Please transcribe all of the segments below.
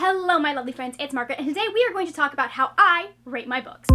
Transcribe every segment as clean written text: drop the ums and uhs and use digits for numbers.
Hello my lovely friends, it's Margaret, and today we are going to talk about how I rate my books.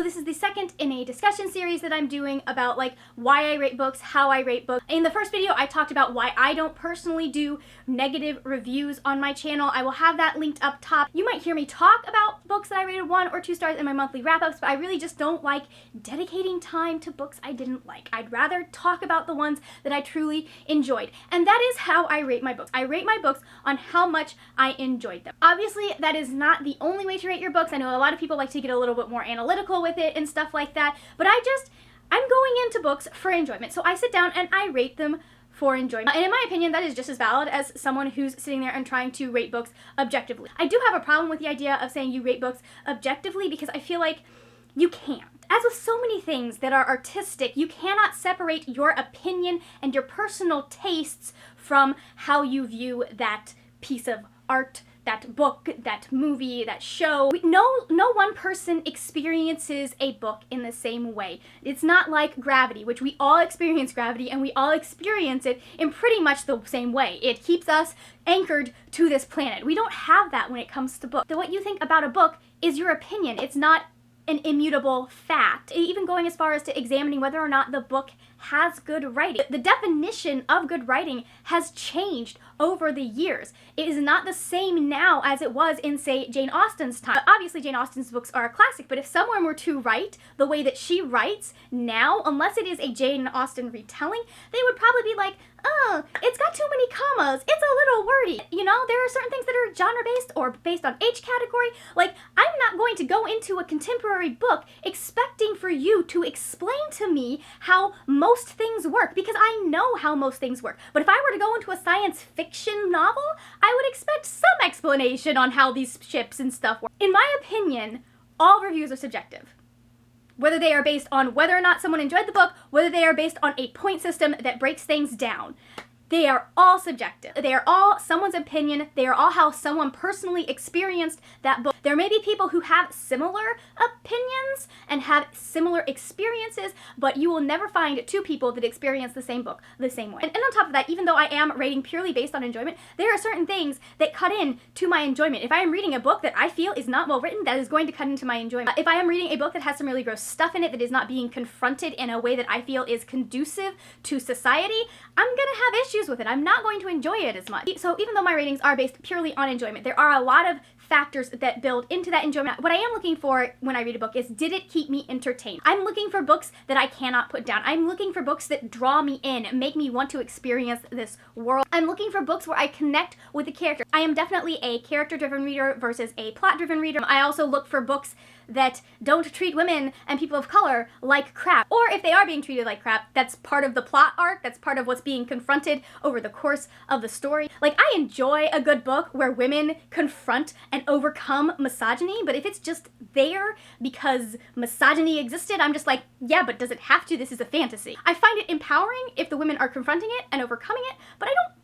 This is the second in a discussion series that I'm doing about why I rate books, how I rate books. In the first video I talked about why I don't personally do negative reviews on my channel. I will have that linked up top. You might hear me talk about books that I rated 1 or 2 stars in my monthly wrap-ups, but I really just don't like dedicating time to books I didn't like. I'd rather talk about the ones that I truly enjoyed. And that is how I rate my books. I rate my books on how much I enjoyed them. Obviously, that is not the only way to rate your books. I know a lot of people like to get a little bit more analytical with it and stuff like that, but I'm going into books for enjoyment. So I sit down and I rate them for enjoyment. And in my opinion, that is just as valid as someone who's sitting there and trying to rate books objectively. I do have a problem with the idea of saying you rate books objectively because I feel like you can't. As with so many things that are artistic, you cannot separate your opinion and your personal tastes from how you view that piece of art, that book, that movie, that show. No one person experiences a book in the same way. It's not like gravity, which we all experience gravity and we all experience it in pretty much the same way. It keeps us anchored to this planet. We don't have that when it comes to books. So what you think about a book is your opinion. It's not an immutable fact. Even going as far as to examining whether or not the book has good writing. The definition of good writing has changed over the years. It is not the same now as it was in, say, Jane Austen's time. Obviously, Jane Austen's books are a classic, but if someone were to write the way that she writes now, unless it is a Jane Austen retelling, they would probably be like, oh, it's got too many commas, it's a little wordy. You know, there are certain things that are genre-based or based on age category. Like, I'm not going to go into a contemporary book expecting for you to explain to me how most things work, because I know how most things work. But if I were to go into a science fiction novel, I would expect some explanation on how these ships and stuff work. In my opinion, all reviews are subjective. Whether they are based on whether or not someone enjoyed the book, whether they are based on a point system that breaks things down. They are all subjective. They are all someone's opinion. They are all how someone personally experienced that book. There may be people who have similar opinions and have similar experiences, but you will never find two people that experience the same book the same way. And on top of that, even though I am rating purely based on enjoyment, there are certain things that cut in to my enjoyment. If I am reading a book that I feel is not well written, that is going to cut into my enjoyment. If I am reading a book that has some really gross stuff in it that is not being confronted in a way that I feel is conducive to society, I'm gonna have issues with it. I'm not going to enjoy it as much. So even though my ratings are based purely on enjoyment, there are a lot of factors that build into that enjoyment. What I am looking for when I read a book is, did it keep me entertained? I'm looking for books that I cannot put down. I'm looking for books that draw me in, make me want to experience this world. I'm looking for books where I connect with the character. I am definitely a character-driven reader versus a plot-driven reader. I also look for books that don't treat women and people of color like crap. Or if they are being treated like crap, that's part of the plot arc, that's part of what's being confronted over the course of the story. Like, I enjoy a good book where women confront and overcome misogyny, but if it's just there because misogyny existed, I'm just like, yeah, but does it have to? This is a fantasy. I find it empowering if the women are confronting it and overcoming it, but I don't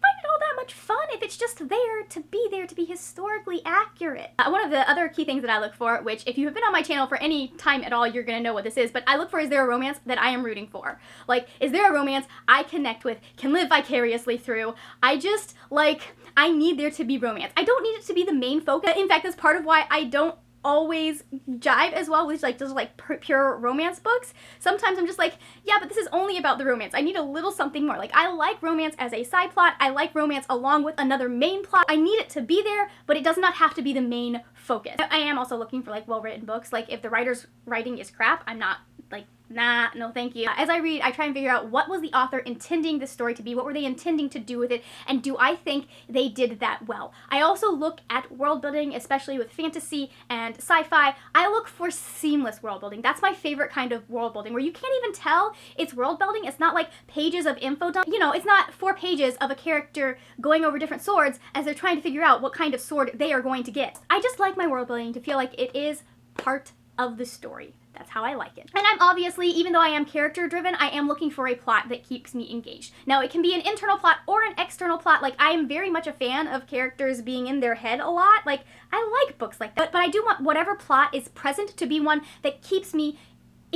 find it all that much fun if it's just there to be historically accurate. One of the other key things that I look for, which if you have been on my channel for any time at all, you're gonna know what this is, but I look for, is there a romance that I am rooting for? Like, is there a romance I connect with, can live vicariously through? I need there to be romance. I don't need it to be the main focus. In fact, that's part of why I don't always jive as well with just pure romance books. Sometimes I'm just like, yeah, but this is only about the romance. I need a little something more. Like, I like romance as a side plot. I like romance along with another main plot. I need it to be there, but it does not have to be the main focus. I am also looking for well-written books. Like, if the writer's writing is crap, I'm not nah, no thank you. As I read, I try and figure out, what was the author intending the story to be? What were they intending to do with it? And do I think they did that well? I also look at world building, especially with fantasy and sci-fi. I look for seamless world building. That's my favorite kind of world building, where you can't even tell it's world building. It's not like pages of info dump. You know, it's not 4 pages of a character going over different swords as they're trying to figure out what kind of sword they are going to get. I just like my world building to feel like it is part of the story. That's how I like it. And I'm obviously, even though I am character driven, I am looking for a plot that keeps me engaged. Now, it can be an internal plot or an external plot. Like, I am very much a fan of characters being in their head a lot. Like, I like books like that. But I do want whatever plot is present to be one that keeps me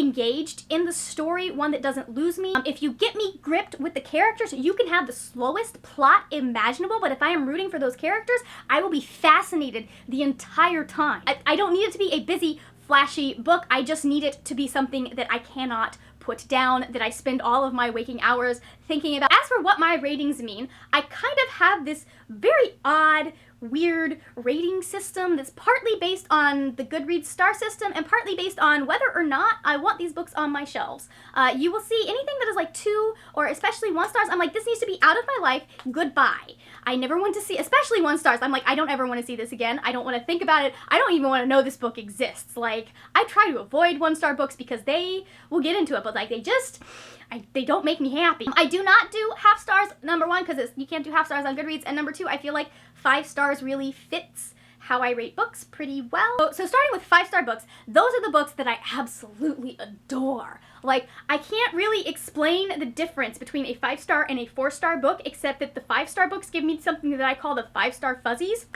engaged in the story, one that doesn't lose me. If you get me gripped with the characters, you can have the slowest plot imaginable, but if I am rooting for those characters, I will be fascinated the entire time. I don't need it to be a busy, flashy book. I just need it to be something that I cannot put down, that I spend all of my waking hours thinking about. As for what my ratings mean, I kind of have this very odd, weird rating system that's partly based on the Goodreads star system and partly based on whether or not I want these books on my shelves. You will see anything that is like 2 or especially 1 stars, I'm like, this needs to be out of my life, goodbye. I never want to see, especially 1 stars, I'm like, I don't ever want to see this again. I don't want to think about it. I don't even want to know this book exists. Like, I try to avoid 1-star books because they will get into it, but like, they don't make me happy. I do not do half stars, number 1, because you can't do half stars on Goodreads, and number 2, I feel like 5 stars really fits how I rate books pretty well. So starting with 5-star books, those are the books that I absolutely adore. Like, I can't really explain the difference between a 5-star and a 4-star book, except that the 5-star books give me something that I call the 5-star fuzzies.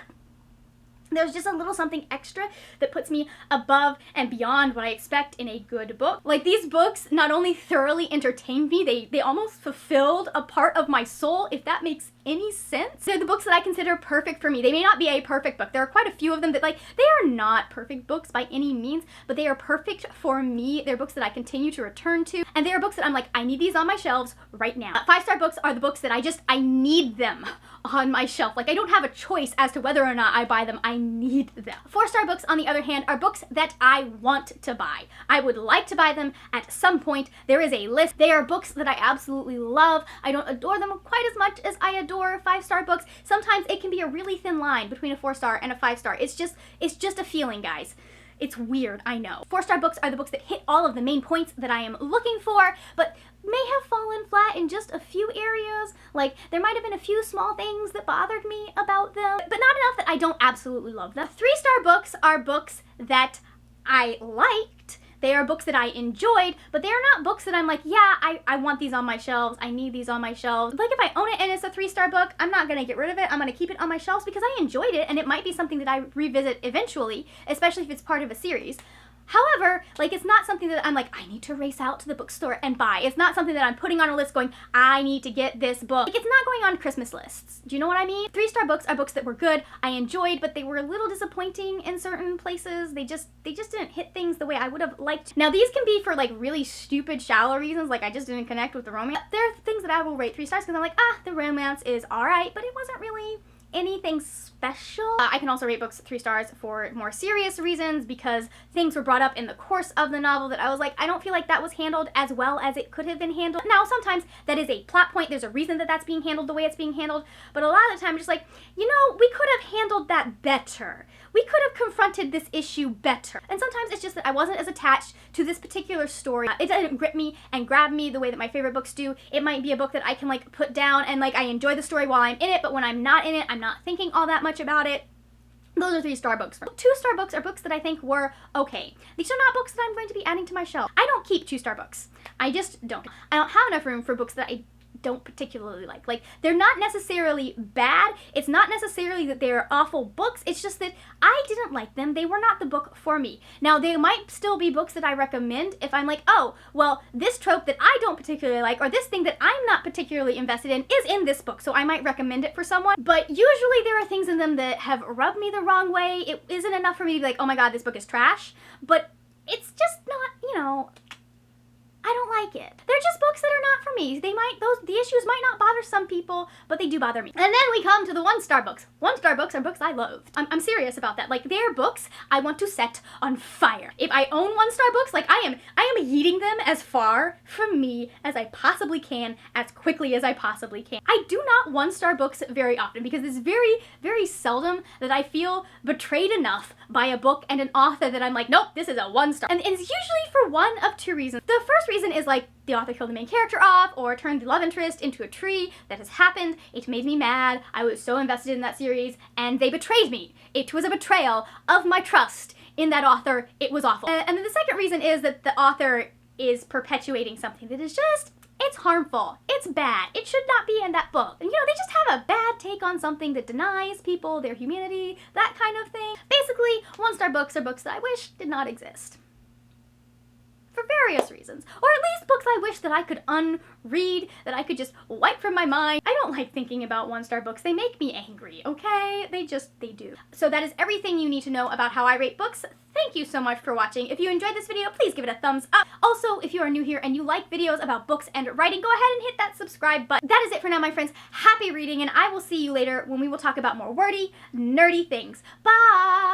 There's just a little something extra that puts me above and beyond what I expect in a good book. Like, these books not only thoroughly entertained me, they almost fulfilled a part of my soul, if that makes any sense. They're the books that I consider perfect for me. They may not be a perfect book. There are quite a few of them that, like, they are not perfect books by any means, but they are perfect for me. They're books that I continue to return to, and they are books that I'm like, I need these on my shelves right now. 5-star books are the books that I need them on my shelf. Like, I don't have a choice as to whether or not I buy them. I need them. 4-star books, on the other hand, are books that I want to buy. I would like to buy them at some point. There is a list. They are books that I absolutely love. I don't adore them quite as much as I adore 5-star books. Sometimes it can be a really thin line between a 4-star and a 5-star. It's just a feeling, guys. It's weird, I know. 4-star books are the books that hit all of the main points that I am looking for, but may have fallen flat in just a few areas. Like, there might have been a few small things that bothered me about them, but not enough that I don't absolutely love them. 3-star books are books that I liked. They are books that I enjoyed, but they are not books that I'm like, yeah, I want these on my shelves. I need these on my shelves. Like, if I own it and it's a 3-star book, I'm not gonna get rid of it. I'm gonna keep it on my shelves because I enjoyed it, and it might be something that I revisit eventually, especially if it's part of a series. However, like, it's not something that I'm like, I need to race out to the bookstore and buy. It's not something that I'm putting on a list going, I need to get this book. Like, it's not going on Christmas lists. Do you know what I mean? 3-star books are books that were good, I enjoyed, but they were a little disappointing in certain places. They just didn't hit things the way I would have liked. Now, these can be for, like, really stupid, shallow reasons, like I just didn't connect with the romance. There are things that I will rate 3 stars because I'm like, the romance is alright, but it wasn't really anything special. I can also rate books 3 stars for more serious reasons, because things were brought up in the course of the novel that I was like, I don't feel like that was handled as well as it could have been handled. Now, sometimes that is a plot point. There's a reason that that's being handled the way it's being handled, but a lot of the time I'm just like, you know, we could have handled that better. We could have confronted this issue better. And sometimes it's just that I wasn't as attached to this particular story. It didn't grip me and grab me the way that my favorite books do. It might be a book that I can, like, put down and, like, I enjoy the story while I'm in it, but when I'm not in it, I'm not thinking all that much about it. Those are 3-star books. 2-star books are books that I think were okay. These are not books that I'm going to be adding to my shelf. I don't keep 2-star books. I just don't. I don't have enough room for books that I don't particularly like. Like, they're not necessarily bad. It's not necessarily that they're awful books. It's just that I didn't like them. They were not the book for me. Now, they might still be books that I recommend if I'm like, oh, well, this trope that I don't particularly like, or this thing that I'm not particularly invested in, is in this book, so I might recommend it for someone. But usually there are things in them that have rubbed me the wrong way. It isn't enough for me to be like, oh my god, this book is trash. But it's just not, you know, I don't like it. They're just books that are not for me. The issues might not bother some people, but they do bother me. And then we come to the 1-star books. 1-star books are books I loathe. I'm serious about that. Like, they're books I want to set on fire. If I own 1-star books, like, I am yeeting them as far from me as I possibly can, as quickly as I possibly can. I do not 1-star books very often because it's very, very seldom that I feel betrayed enough by a book and an author that I'm like, nope, this is a 1-star. And it's usually for one of 2 reasons. The first reason is, like, the author killed the main character off or turned the love interest into a tree. That has happened. It made me mad. I was so invested in that series, and they betrayed me. It was a betrayal of my trust in that author. It was awful. And then the second reason is that the author is perpetuating something that is just, it's harmful. It's bad. It should not be in that book. And, you know, they just have a bad take on something that denies people their humanity, that kind of thing. Basically, 1-star books are books that I wish did not exist. for various reasons. Or at least books I wish that I could unread, that I could just wipe from my mind. I don't like thinking about one-star books. They make me angry, okay? They do. So that is everything you need to know about how I rate books. Thank you so much for watching. If you enjoyed this video, please give it a thumbs up. Also, if you are new here and you like videos about books and writing, go ahead and hit that subscribe button. That is it for now, my friends. Happy reading, and I will see you later when we will talk about more wordy, nerdy things. Bye!